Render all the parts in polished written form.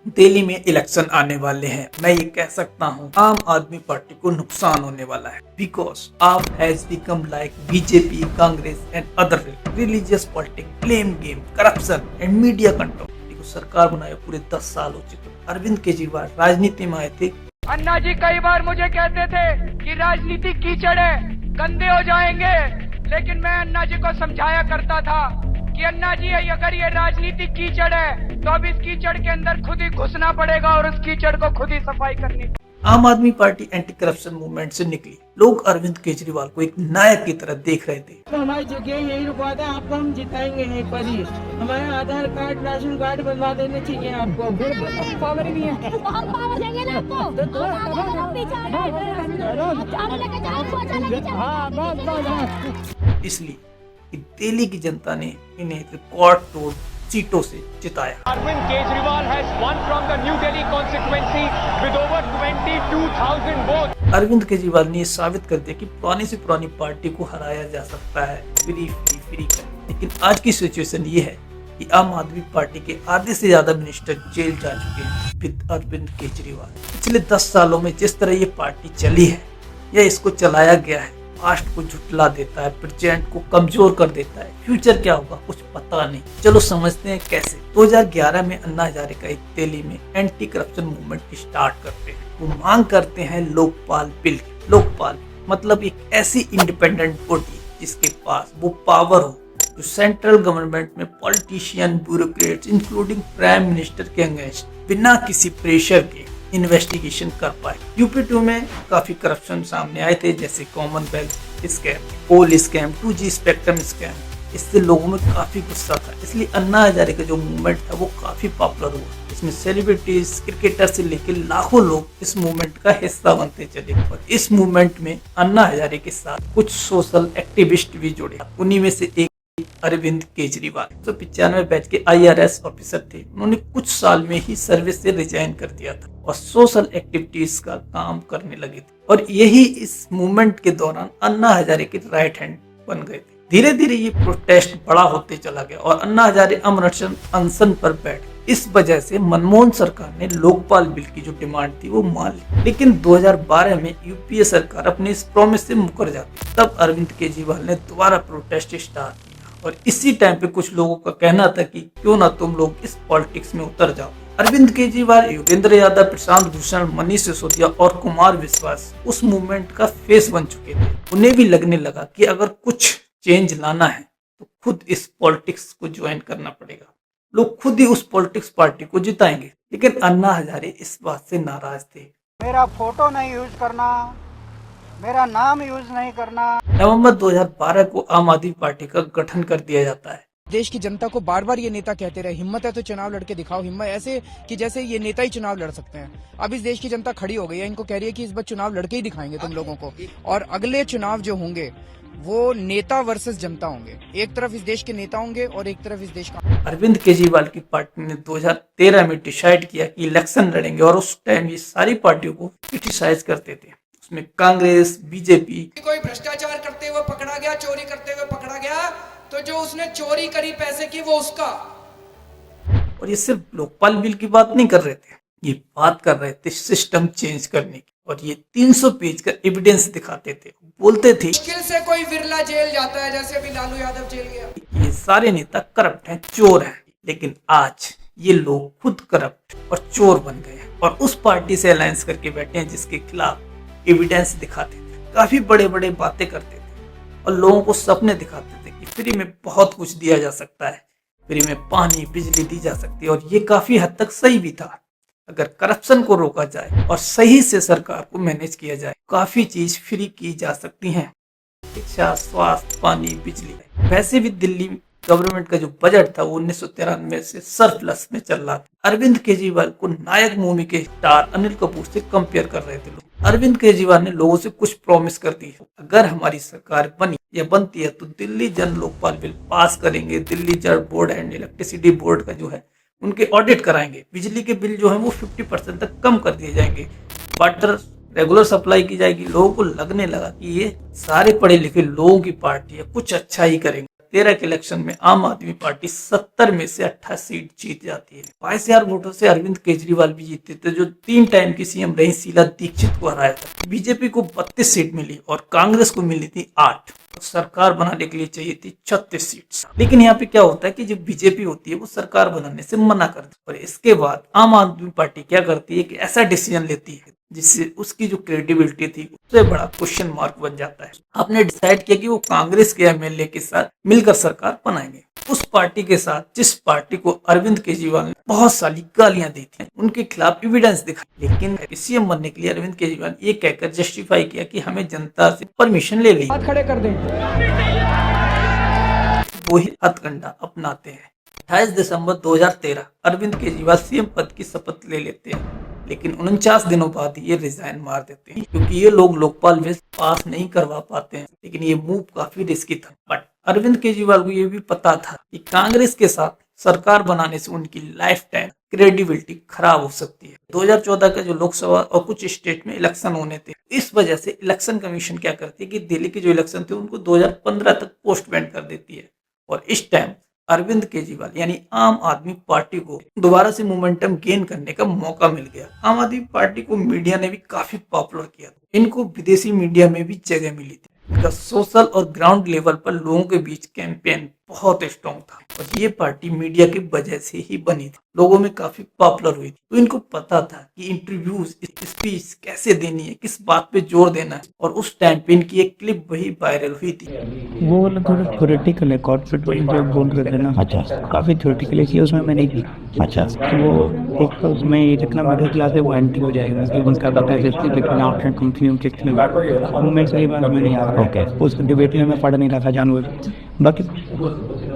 दिल्ली में इलेक्शन आने वाले हैं। मैं ये कह सकता हूँ आम आदमी पार्टी को नुकसान होने वाला है, बिकॉज आप has become like BJP, Congress and other religious politics, blame game, corruption and media control को सरकार बनाए पूरे 10 साल हो चुके। अरविंद केजरीवाल राजनीति में आए थे। अन्ना जी कई बार मुझे कहते थे कि राजनीति कीचड़ है, गंदे हो जाएंगे, लेकिन मैं अन्ना जी को समझाया करता था कि अन्ना जी अगर ये राजनीति कीचड़ है तो अब इस कीचड़ के अंदर खुद ही घुसना पड़ेगा और उस कीचड़ को खुद ही सफाई करनी। आम आदमी पार्टी एंटी करप्शन मूवमेंट से निकली। लोग अरविंद केजरीवाल को एक नायक की तरह देख रहे थे। तो हमारी जगह यही रुकवा था, आपको हम जिताएंगे एक बार ही। हमारे आधार कार्ड, राशन कार्ड बनवा देने चाहिए आपको। फिर पावर ही नहीं है तो हम पावर देंगे ना आपको। इसलिए कि दिल्ली की जनता ने इन्हें रिकॉर्ड तोड़ सीटों से जिताया। Arvind Kejriwal has won from the New Delhi constituency with over 22,000 votes. Arvind Kejriwal ने ये साबित कर दिया कि पुरानी से पुरानी पार्टी को हराया जा सकता है फ्री कर। लेकिन आज की सिचुएशन ये है कि आम आदमी पार्टी के आधे से ज्यादा मिनिस्टर जेल जा चुके हैं विद अरविंद केजरीवाल। पिछले 10 सालों में जिस तरह ये पार्टी चली है या इसको चलाया गया है, पास्ट को झुटला देता है, प्रेजेंट को कमजोर कर देता है। फ्यूचर क्या होगा कुछ पता नहीं। चलो समझते हैं कैसे। 2011 में अन्ना हजारे का एक दिल्ली में एंटी करप्शन मूवमेंट स्टार्ट करते हैं। वो मांग करते हैं लोकपाल बिल। लोकपाल मतलब एक ऐसी इंडिपेंडेंट बॉडी जिसके पास वो पावर हो जो सेंट्रल गवर्नमेंट में politician, bureaucrats including prime minister के अगेंस्ट बिना किसी प्रेशर के इन्वेस्टिगेशन कर पाए। यूपी 2 में काफी करप्शन सामने आए थे, जैसे कॉमनवेल्थ स्कैम, कोल स्कैम, 2G स्पेक्ट्रम स्कैम। इससे लोगों में काफी गुस्सा था, इसलिए अन्ना हजारे का जो मूवमेंट था वो काफी पॉपुलर हुआ। इसमें सेलिब्रिटीज, क्रिकेटर से लेकर लाखों लोग इस मूवमेंट का हिस्सा बनते चले। और इस मूवमेंट में अन्ना हजारे के साथ कुछ सोशल एक्टिविस्ट भी जुड़े। उन्हीं में से एक अरविंद केजरीवाल 195 बैच के IRS ऑफिसर थे। उन्होंने कुछ साल में ही सर्विस से रिजाइन कर दिया था और सोशल एक्टिविटीज का काम करने लगे थे। और यही इस मूवमेंट के दौरान अन्ना हजारे के राइट हैंड बन गए थे। धीरे धीरे ये प्रोटेस्ट बड़ा होते चला गया और अन्ना हजारे अमृतसर अनशन पर बैठ गए। इस वजह से मनमोहन सरकार ने लोकपाल बिल की जो डिमांड थी वो मान ली। लेकिन 2012 में यूपीए सरकार अपने इस प्रॉमिस से मुकर जाती। तब अरविंद केजरीवाल ने दोबारा प्रोटेस्ट स्टार्ट किया और इसी टाइम पे कुछ लोगों का कहना था कि क्यों ना तुम लोग इस पॉलिटिक्स में उतर जाओ। अरविंद केजरीवाल, योगेंद्र यादव, प्रशांत भूषण, मनीष सिसोदिया और कुमार विश्वास उस मूवमेंट का फेस बन चुके थे। उन्हें भी लगने लगा कि अगर कुछ चेंज लाना है तो खुद इस पॉलिटिक्स को ज्वाइन करना पड़ेगा। लोग खुद ही उस पॉलिटिक्स पार्टी को जिताएंगे। लेकिन अन्ना हजारे इस बात से नाराज थे। मेरा फोटो नहीं यूज करना, मेरा नाम यूज नहीं करना। नवंबर 2012 को आम आदमी पार्टी का गठन कर दिया जाता है। देश की जनता को बार बार ये नेता कहते रहे, हिम्मत है तो चुनाव लड़के दिखाओ। हिम्मत ऐसे कि जैसे ये नेता ही चुनाव लड़ सकते हैं। अब इस देश की जनता खड़ी हो गई है, इनको कह रही है कि इस बार चुनाव लड़के ही दिखाएंगे तुम लोगों को। और अगले चुनाव जो होंगे वो नेता वर्सेस जनता होंगे। एक तरफ इस देश के नेता होंगे और एक तरफ इस देश का। अरविंद केजरीवाल की पार्टी ने 2013 में डिसाइड किया कि इलेक्शन लड़ेंगे और उस टाइम ये सारी पार्टियों को क्रिटिसाइज करते थे। उसमें कांग्रेस, बीजेपी। कोई भ्रष्टाचार करते हुए पकड़ा गया, चोरी करते हुए पकड़ा गया, तो जो उसने चोरी करी पैसे की वो उसका। और ये सिर्फ लोकपाल बिल की बात नहीं कर रहे थे, ये बात कर रहे थे सिस्टम चेंज करने की। और ये 300 पेज का एविडेंस दिखाते थे। बोलते थे मुश्किल से कोई विरला जेल जाता है, जैसे अभी लालू यादव जेल गया। ये सारे नेता करप्ट हैं, चोर हैं। लेकिन आज ये लोग खुद करप्ट और चोर बन गए हैं और उस पार्टी से अलायंस करके बैठे हैं जिसके खिलाफ एविडेंस दिखाते थे, काफी बड़े बड़े बातें करते थे और लोगों को सपने दिखाते थे कि फ्री में बहुत कुछ दिया जा सकता है, फ्री में पानी, बिजली दी जा सकती है। और ये काफी हद तक सही भी था। अगर करप्शन को रोका जाए और सही से सरकार को मैनेज किया जाए, काफी चीज फ्री की जा सकती हैं। शिक्षा, स्वास्थ्य, पानी, बिजली। वैसे भी दिल्ली गवर्नमेंट का जो बजट था वो 1993 से सरप्लस में चल रहा था। अरविंद केजरीवाल को नायक मूवी के स्टार अनिल कपूर से कंपेयर कर रहे थे लोग। अरविंद केजरीवाल ने लोगों से कुछ प्रॉमिस कर दी है, अगर हमारी सरकार बनी या बनती है तो दिल्ली जन लोकपाल बिल पास करेंगे। दिल्ली जल बोर्ड एंड इलेक्ट्रिसिटी बोर्ड का जो है उनके ऑडिट कराएंगे। बिजली के बिल जो है वो 50% तक कम कर दिए जाएंगे। वाटर रेगुलर सप्लाई की जाएगी। लोगों को लगने लगा कि ये सारे पढ़े लिखे लोगों की पार्टी है, कुछ अच्छा ही करेंगे। 2013 के इलेक्शन में आम आदमी पार्टी 70 में से 28 सीट जीत जाती है। 22,000 वोटों से अरविंद केजरीवाल भी जीते थे, जो 3 टाइम की सीएम रही शीला दीक्षित को हराया था। बीजेपी को 32 सीट मिली और कांग्रेस को मिली थी 8। सरकार बनाने के लिए चाहिए थी 36 सीट्स। लेकिन यहाँ पे क्या होता है कि जो बीजेपी होती है वो सरकार बनाने से मना कर देती है और इसके बाद आम आदमी पार्टी क्या करती है कि ऐसा डिसीजन लेती है जिससे उसकी जो क्रेडिबिलिटी थी उससे बड़ा क्वेश्चन मार्क बन जाता है। आपने डिसाइड किया कि वो कांग्रेस के एमएलए के साथ मिलकर सरकार बनाएंगे, उस पार्टी के साथ जिस पार्टी को अरविंद केजरीवाल ने बहुत सारी गालियां दी थी, उनके खिलाफ एविडेंस दिखाई। लेकिन सीएम बनने के लिए अरविंद केजरीवाल ये कहकर जस्टिफाई किया कि हमें जनता से परमिशन ले ली। हाथ खड़े कर दें। वही हथकंडा अपनाते हैं। 28 दिसंबर 2013 अरविंद केजरीवाल सीएम पद की शपथ ले लेते हैं, लेकिन 49 दिनों बाद ये रिजाइन मार देते हैं क्योंकि ये लोग लोकपाल बिल पास नहीं करवा पाते हैं। लेकिन ये मूव काफी रिस्की था, बट अरविंद केजरीवाल को ये भी पता था कि कांग्रेस के साथ सरकार बनाने से उनकी लाइफ टाइम क्रेडिबिलिटी खराब हो सकती है। 2014 का जो लोकसभा और कुछ स्टेट में इलेक्शन होने थे, इस वजह से इलेक्शन कमीशन क्या करती है कि दिल्ली के जो इलेक्शन थे उनको 2015 तक पोस्टपोन कर देती है और इस टाइम अरविंद केजरीवाल यानी आम आदमी पार्टी को दोबारा से मोमेंटम गेन करने का मौका मिल गया। आम आदमी पार्टी को मीडिया ने भी काफी पॉपुलर किया, इनको विदेशी मीडिया में भी जगह मिली थी। इनका सोशल और ग्राउंड लेवल पर लोगों के बीच कैंपेन बहुत स्ट्रॉन्ग था और ये पार्टी मीडिया की वजह से ही बनी थी, लोगों में काफी पॉपुलर हुई थी। तो इनको पता था कि इंटरव्यूज, स्पीच कैसे देनी है, किस बात पे जोर देना है और उस टाइम पे इनकी एक क्लिप वही वायरल हुई थी। वो वाला थोड़ा थ्योरेटिकल है, कॉर्पोरेट जो बोल रहे थे ना, अच्छा काफ़ी थ्योरेटिकल है, उसमें मैं नहीं की। अच्छा तो वो एक तो उसमें ये जितना मिडिल क्लास है वो एंटी हो जाएगा कि उनका पता है लेकिन आपने कंपनियों के वो मैं सही बात में नहीं आ रहा। ओके उस डिबेट में मैं पढ़ नहीं रहा था जानवर बाकी।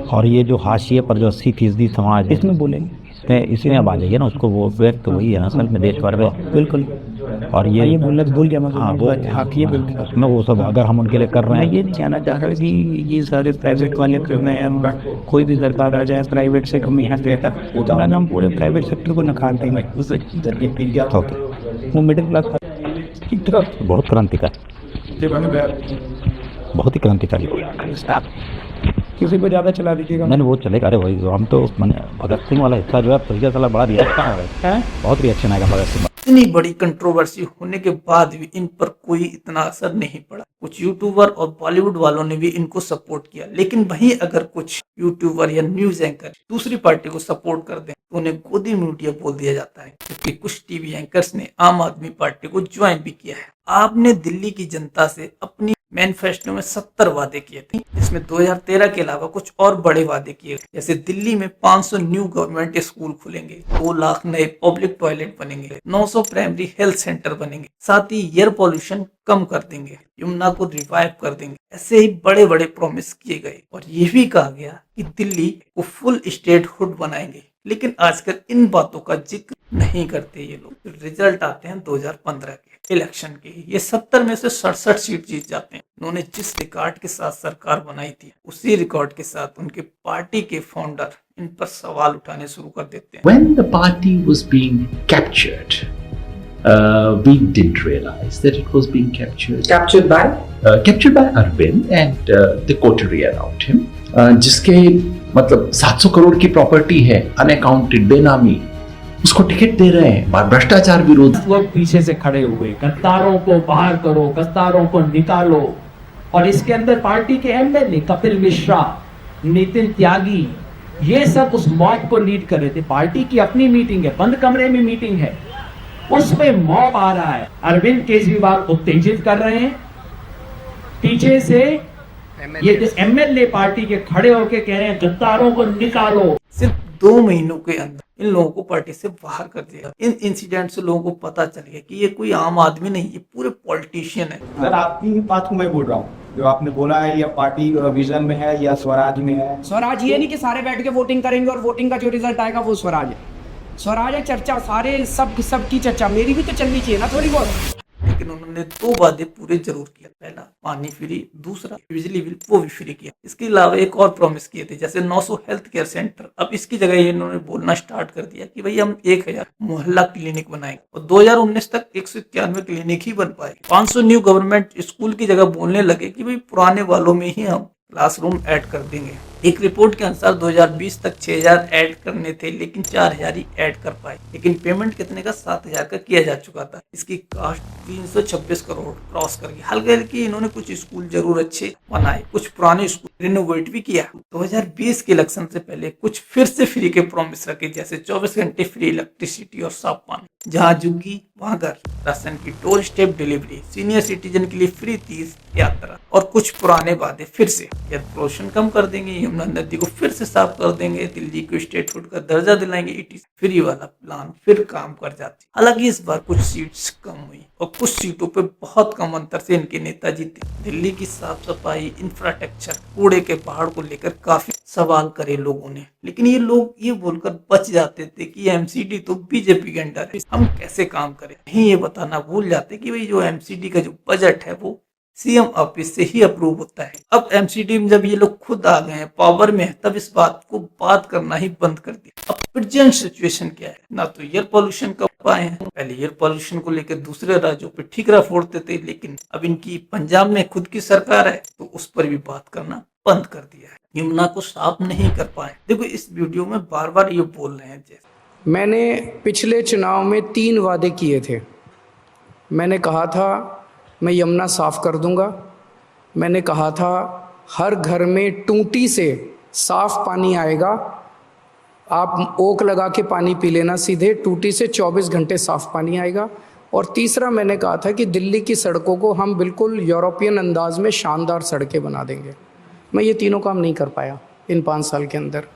और ये जो हाशिए पर जो 80% समाज इसमें बोलेंगे इसी में अब आ जाइए ना, उसको वो व्यक्त तो वही है ना असल में देश भर में। बिल्कुल। और ये बोलना भूल गया मैं। हाँ वो ये बिल्कुल उसमें वो सब अगर हम उनके लिए कर रहे मैं हैं। ये कहना चाह रहा हूँ कि ये सारे प्राइवेट वाले कर रहे हैं, कोई भी सरकार आ जाए प्राइवेट से कम यहाँ से तो हम पूरे प्राइवेट सेक्टर को नकार देंगे, वो मिडिल क्लास ठीक ठाक बहुत क्रांतिकारी, बहुत ही क्रांतिकारी। किसी को ज़्यादा चला दीजिएगा। मैंने वो चलेगा, अरे वही हम तो मैंने भगत सिंह वाला हिस्सा जो है तो साला बड़ा रिएक्शन आ रहा है, बहुत रिएक्शन आएगा भगत सिंह। इतनी बड़ी कंट्रोवर्सी होने के बाद भी इन पर कोई इतना असर नहीं पड़ा। कुछ यूट्यूबर और बॉलीवुड वालों ने भी इनको सपोर्ट किया, लेकिन वहीं अगर कुछ यूट्यूबर या न्यूज एंकर दूसरी पार्टी को सपोर्ट कर दें तो उन्हें गोदी मीडिया बोल दिया जाता है, क्योंकि कुछ टीवी एंकर्स ने आम आदमी पार्टी को ज्वाइन भी किया है। आपने दिल्ली की जनता से अपनी मैनिफेस्टो में 70 वादे किए थे, जिसमें 2013 के अलावा कुछ और बड़े वादे किए, जैसे दिल्ली में 500 न्यू गवर्नमेंट स्कूल खुलेंगे, 2 लाख नए पब्लिक टॉयलेट बनेंगे, 900 प्राइमरी हेल्थ सेंटर बनेंगे, साथ ही एयर पॉल्यूशन कम कर देंगे, यमुना को रिवाइव कर देंगे। ऐसे ही बड़े बड़े प्रॉमिस किए गए और ये भी कहा गया कि दिल्ली को फुल स्टेटहुड बनाएंगे। लेकिन आजकल इन बातों का जिक्र नहीं करते ये लोग। रिजल्ट आते हैं 2015 के इलेक्शन के, ये 70 में से 67 सीट जीत जाते हैं। उन्होंने जिस रिकॉर्ड के साथ सरकार बनाई थी, उसी रिकॉर्ड के साथ उनके पार्टी के फाउंडर इन पर सवाल उठाने शुरू कर देते हैं। When the party was being captured, we didn't realize that it was being captured. Captured by? Captured by Arvind and the coterie around him. जिसके मतलब 700 करोड़ की प्रॉपर्टी है, अनअकाउंटेड, बेनामी, उसको टिकट दे रहे हैं भ्रष्टाचार विरोध। लोग पीछे से खड़े हुए, गद्दारों को बाहर करो, गद्दारों को निकालो। और इसके अंदर पार्टी के एमएलए कपिल मिश्रा, नितिन त्यागी, ये सब उस मॉब को लीड कर रहे थे। पार्टी की अपनी मीटिंग है, बंद कमरे में मीटिंग है, उसमें मॉब आ रहा है, अरविंद केजरीवाल उत्तेजित कर रहे हैं। पीछे से ये जो एमएलए पार्टी के खड़े होके कह रहे हैं गद्दारों को निकालो। सिर्फ 2 महीनों के अंदर इन लोगों को पार्टी से बाहर कर दिया। इन इंसिडेंट से लोगों को पता चल गया कि ये कोई आम आदमी नहीं, ये पूरे पॉलिटिशियन है। सर आपकी बात को मैं बोल रहा हूँ, जो आपने बोला है या पार्टी विजन में है या स्वराज में है। स्वराज ये नहीं कि सारे बैठ के वोटिंग करेंगे और वोटिंग का जो रिजल्ट आएगा वो स्वराज है। स्वराज है चर्चा, सारे सबकी चर्चा, मेरी भी तो चलनी चाहिए ना थोड़ी बहुत। लेकिन उन्होंने 2 वादे पूरे जरूर किया। पहला पानी फ्री, दूसरा बिजली बिल वो भी फ्री किया। इसके अलावा एक और प्रॉमिस किए थे, जैसे 900 हेल्थ केयर सेंटर। अब इसकी जगह ये इन्होंने बोलना स्टार्ट कर दिया कि भाई हम 1000 मोहल्ला क्लिनिक बनाएंगे और 2019 तक 191 क्लिनिक ही बन पाए। 500 न्यू गवर्नमेंट स्कूल की जगह बोलने लगे कि भाई पुराने वालों में ही हम क्लासरूम ऐड कर देंगे। एक रिपोर्ट के अनुसार 2020 तक 6000 ऐड करने थे, लेकिन 4000 ही ऐड कर पाए। लेकिन पेमेंट कितने का? 7000 का किया जा चुका था। इसकी कास्ट 326 करोड़ क्रॉस कर गई। हल्के इन्होंने कुछ स्कूल जरूर अच्छे बनाए, कुछ पुराने स्कूल रिनोवेट भी किया। 2020 के इलेक्शन से पहले कुछ फिर से फ्री के प्रॉमिस रखे, जैसे 24 घंटे फ्री इलेक्ट्रिसिटी और साफ पानी, जहाँ झुग्गी वहाँ घर, राशन की door step delivery, senior citizen के लिए फ्री तीर्थ यात्रा और कुछ पुराने वादे फिर से। जब पोल्यूशन कम कर देंगे, यमुना नदी को फिर से साफ कर देंगे, दिल्ली को स्टेटहुड का दर्जा दिलाएंगे, इट फ्री वाला प्लान फिर काम कर जाते। हालांकि इस बार कुछ सीट्स कम हुई और कुछ सीटों पे बहुत कम अंतर से इनके नेता जीते। दिल्ली की साफ सफाई, इंफ्रास्ट्रक्चर, कूड़े के पहाड़ को लेकर काफी सवाल करे लोगों ने, लेकिन ये लोग ये बोलकर बच जाते थे कि एमसीडी तो बीजेपी के अंडर है, हम कैसे काम करें। नहीं, ये बताना भूल जाते कि भाई जो एमसीडी का जो बजट है वो सीएम ऑफिस से ही अप्रूव होता है। अब एमसीडी में जब ये लोग खुद आ गए हैं, पावर में है, तब इस बात को बात करना ही बंद कर दिया। अब प्रेजेंट सिचुएशन क्या है? ना तो एयर पॉल्यूशन कर पाए हैं। पहले एयर पॉल्यूशन को लेकर दूसरे राज्यों पे ठीकरा फोड़ते थे, लेकिन अब इनकी पंजाब में खुद की सरकार है तो उस पर भी बात करना बंद कर दिया है। यमुना को साफ नहीं कर पाए। देखो, इस वीडियो में बार बार ये बोल रहे हैं, जैसे मैंने पिछले चुनाव में 3 वादे किए थे। मैंने कहा था मैं यमुना साफ कर दूंगा, मैंने कहा था हर घर में टूटी से साफ पानी आएगा, आप ओक लगा के पानी पी लेना सीधे, टूटी से 24 घंटे साफ पानी आएगा। और तीसरा मैंने कहा था कि दिल्ली की सड़कों को हम बिल्कुल यूरोपियन अंदाज में शानदार सड़कें बना देंगे। मैं ये तीनों काम नहीं कर पाया इन 5 साल के अंदर।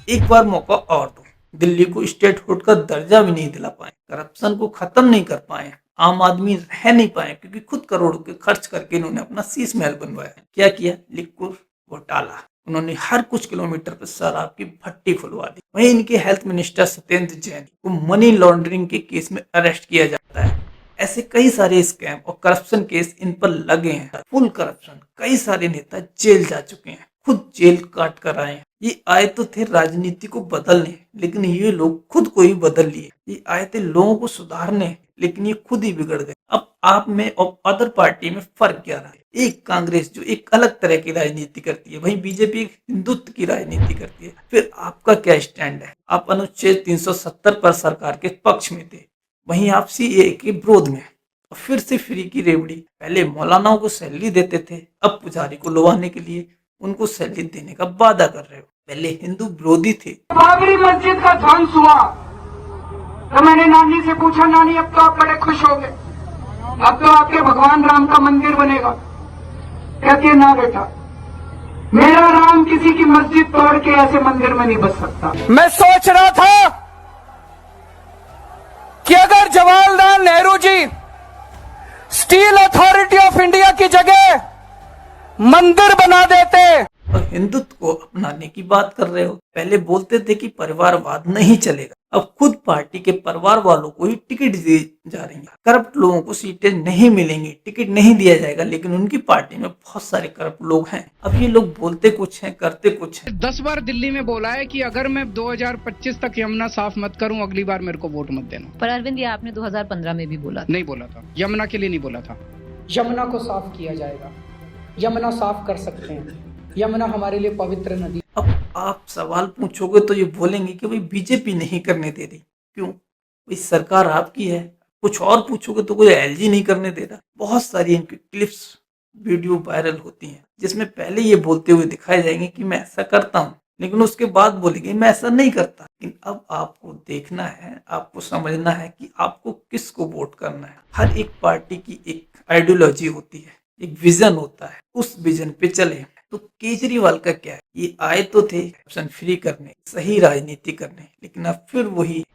एक बार मौका और दो। दिल्ली को स्टेटहुड का दर्जा भी नहीं दिला पाए, करप्शन को खत्म नहीं कर पाए, आम आदमी रह नहीं पाए, क्योंकि खुद करोड़ों के खर्च करके इन्होंने अपना शीश महल बनवाया। क्या किया? लिक्विड घोटाला। उन्होंने हर कुछ किलोमीटर पर शराब की भट्टी खुलवा दी। वहीं इनके हेल्थ मिनिस्टर सत्येंद्र जैन को मनी लॉन्ड्रिंग के केस में अरेस्ट किया जाता है। ऐसे कई सारे स्कैम और करप्शन केस इन पर लगे हैं, फुल करप्शन। कई सारे नेता जेल जा चुके हैं, खुद जेल काट कर आए हैं। ये आए तो थे राजनीति को बदलने, लेकिन ये लोग खुद को ही बदल लिए। ये आए थे लोगों को सुधारने, लेकिन ये खुद ही बिगड़ गए। अब आप में और अदर पार्टी में फर्क क्या रहा है? एक कांग्रेस जो एक अलग तरह की राजनीति करती है, वहीं बीजेपी एक हिंदुत्व की राजनीति करती है। फिर आपका क्या स्टैंड है? आप अनुच्छेद 370 पर सरकार के पक्ष में थे, वहीं आप सीएए के विरोध में। फिर से फ्री की रेवड़ी। पहले मौलानाओं को सैलरी देते थे, अब पुजारी को लुभाने के लिए उनको सैलरी देने का वादा कर रहे हो। पहले हिंदू विरोधी थे। बाबरी मस्जिद का ध्वंस हुआ तो मैंने नानी से पूछा, नानी अब तो आप बड़े खुश हो गए, अब तो आपके भगवान राम का मंदिर बनेगा। कहती है, ना बेटा, मेरा राम किसी की मस्जिद तोड़ के ऐसे मंदिर में नहीं बस सकता। मैं सोच रहा था कि अगर Jawaharlal Nehru ji steel authority of India की जगह मंदिर बना देते। और हिंदुत्व को अपनाने की बात कर रहे हो। पहले बोलते थे कि परिवारवाद नहीं चलेगा, अब खुद पार्टी के परिवार वालों को ही टिकट दी जा रही है। करप्ट लोगों को सीटें नहीं मिलेंगी, टिकट नहीं दिया जाएगा, लेकिन उनकी पार्टी में बहुत सारे करप्ट लोग हैं। अब ये लोग बोलते कुछ हैं, करते कुछ हैं। 10 बार दिल्ली में बोला है कि अगर मैं 2025 तक यमुना साफ मत करूं, अगली बार मेरे को वोट मत देना। पर अरविंद, ये आपने 2015 में भी बोला था। नहीं बोला था, यमुना के लिए नहीं बोला था। यमुना को साफ किया जाएगा, यमुना साफ कर सकते हैं, यमुना हमारे लिए पवित्र नदी। अब आप सवाल पूछोगे तो ये बोलेंगे कि भाई बीजेपी नहीं करने दे रही। क्यों? भाई सरकार आपकी है। कुछ और पूछोगे तो कोई एलजी नहीं करने दे रहा। बहुत सारी इनकी क्लिप्स वीडियो वायरल होती हैं, जिसमें पहले ये बोलते हुए दिखाए जाएंगे कि मैं ऐसा करता हूँ, लेकिन उसके बाद बोलेंगे मैं ऐसा नहीं करता। लेकिन अब आपको देखना है, आपको समझना है कि आपको किसको वोट करना है। हर एक पार्टी की एक आइडियोलॉजी होती है, एक विजन होता है, उस विजन पे चले। तो केजरीवाल का क्या है? ये आए तो थे ऑप्शन फ्री करने, सही राजनीति करने, लेकिन अब फिर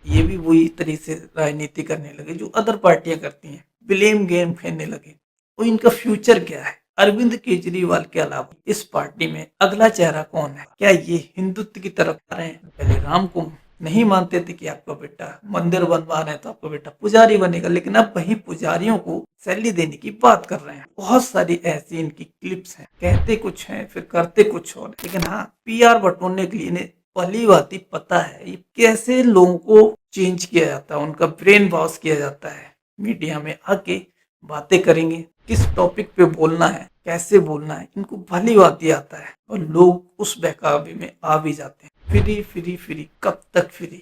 ये भी वही तरीके से राजनीति करने लगे जो अदर पार्टियां करती हैं, ब्लेम गेम खेलने लगे। तो इनका फ्यूचर क्या है? अरविंद केजरीवाल के अलावा इस पार्टी में अगला चेहरा कौन है? क्या ये हिंदुत्व की तरफ आ रहे हैं? पहले राम को नहीं मानते थे कि आपका बेटा मंदिर बनवा रहे हैं तो आपका बेटा पुजारी बनेगा, लेकिन अब वही पुजारियों को सैलरी देने की बात कर रहे हैं। बहुत सारी ऐसी इनकी क्लिप्स हैं, कहते कुछ हैं फिर करते कुछ और। लेकिन हाँ, पीआर बटोरने के लिए इन्हें पहली बात ही पता है ये कैसे लोगों को चेंज किया जाता है, उनका ब्रेन वॉश किया जाता है। मीडिया में आके बातें करेंगे, किस टॉपिक पे बोलना है, कैसे बोलना है, इनको भली बात आता है और लोग उस बहकावे में आ भी जाते हैं। फ्री फ्री फ्री, कब तक फ्री?